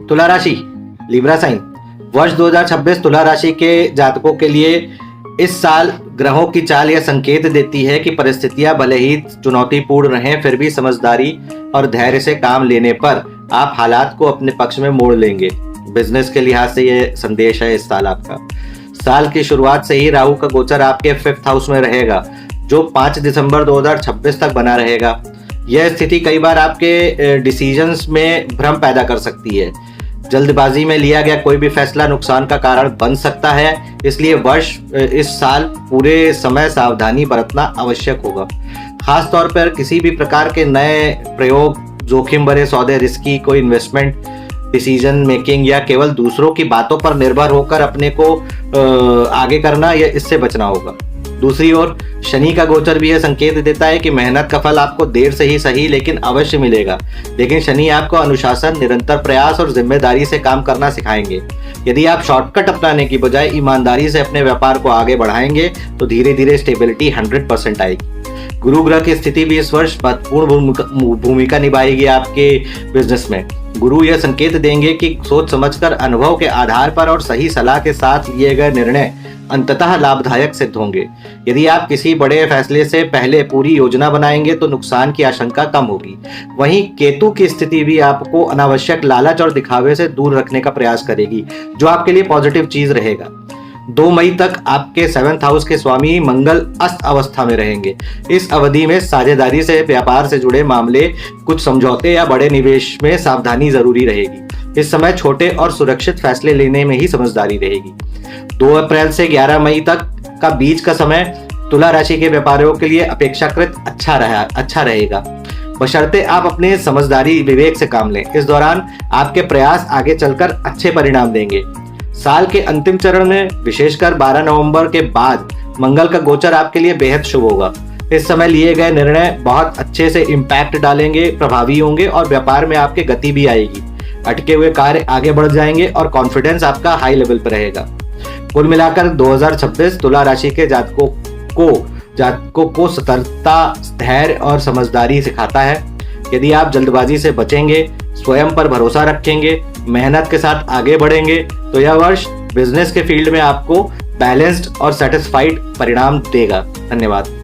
तुला राशि, Libra sign. वर्ष 2026 तुला राशि के जातकों के लिए इस साल ग्रहों की चाल यह संकेत देती है कि परिस्थितियां भले ही चुनौतीपूर्ण रहें, फिर भी समझदारी और धैर्य से काम लेने पर आप हालात को अपने पक्ष में मोड़ लेंगे। बिजनेस के लिहाज से यह संदेश है इस साल आपका। साल की शुरुआत से ही राहु का गोचर आपके 5th हाउस में रहेगा, जो 5 दिसंबर 2026 तक बना रहेगा। यह स्थिति कई बार आपके डिसीजंस में भ्रम पैदा कर सकती है। जल्दबाजी में लिया गया कोई भी फैसला नुकसान का कारण बन सकता है, इसलिए इस साल पूरे समय सावधानी बरतना आवश्यक होगा। खास तौर पर किसी भी प्रकार के नए प्रयोग, जोखिम भरे सौदे, रिस्की कोई इन्वेस्टमेंट डिसीजन मेकिंग या केवल दूसरों की बातों पर निर्भर होकर अपने को आगे करना, या इससे बचना होगा। दूसरी ओर शनि का गोचर भी यह संकेत देता है कि मेहनत का फल आपको देर से ही सही लेकिन अवश्य मिलेगा। लेकिन शनि आपको अनुशासन, निरंतर प्रयास और जिम्मेदारी से काम करना सिखाएंगे। यदि आप शॉर्टकट अपनाने की बजाय ईमानदारी से अपने व्यापार को आगे बढ़ाएंगे तो धीरे धीरे स्टेबिलिटी 100% आएगी। गुरु ग्रह की स्थिति भी इस वर्ष महत्वपूर्ण भूमिका निभाएगी आपके बिजनेस में। गुरु यह संकेत देंगे कि सोच समझकर, अनुभव के आधार पर और सही सलाह के साथ लिए गए निर्णय अंततः लाभदायक सिद्ध होंगे। यदि आप किसी बड़े फैसले से पहले पूरी योजना बनाएंगे तो नुकसान की आशंका कम होगी। वहीं केतु की स्थिति भी आपको अनावश्यक लालच और दिखावे से दूर रखने का प्रयास करेगी, जो आपके लिए पॉजिटिव चीज रहेगा। 2 मई तक आपके 7th हाउस के स्वामी मंगल अस्त अवस्था में रहेंगे। इस अवधि में साझेदारी से, व्यापार से जुड़े मामले, कुछ समझौते या बड़े निवेश में सावधानी जरूरी रहेगी। इस समय छोटे और सुरक्षित फैसले लेने में ही समझदारी रहेगी। 2 अप्रैल से 11 मई तक का बीच का समय तुला राशि के व्यापारियों के लिए अपेक्षाकृत अच्छा रहेगा, बशर्ते आप अपने समझदारी विवेक से काम लें। इस दौरान आपके प्रयास आगे चलकर अच्छे परिणाम देंगे। साल के अंतिम चरण में, विशेषकर 12 नवंबर के बाद, मंगल का गोचर आपके लिए बेहद शुभ होगा। इस समय लिए गए निर्णय बहुत अच्छे से इम्पैक्ट डालेंगे, प्रभावी होंगे और व्यापार में आपके गति भी आएगी। अटके हुए कार्य आगे बढ़ जाएंगे और कॉन्फिडेंस आपका हाई लेवल पर रहेगा। कुल मिलाकर 2026 तुला राशि के जातकों को सतर्कता, धैर्य और समझदारी सिखाता है। यदि आप जल्दबाजी से बचेंगे, स्वयं पर भरोसा रखेंगे, मेहनत के साथ आगे बढ़ेंगे तो यह वर्ष बिजनेस के फील्ड में आपको बैलेंस्ड और सेटिस्फाइड परिणाम देगा। धन्यवाद।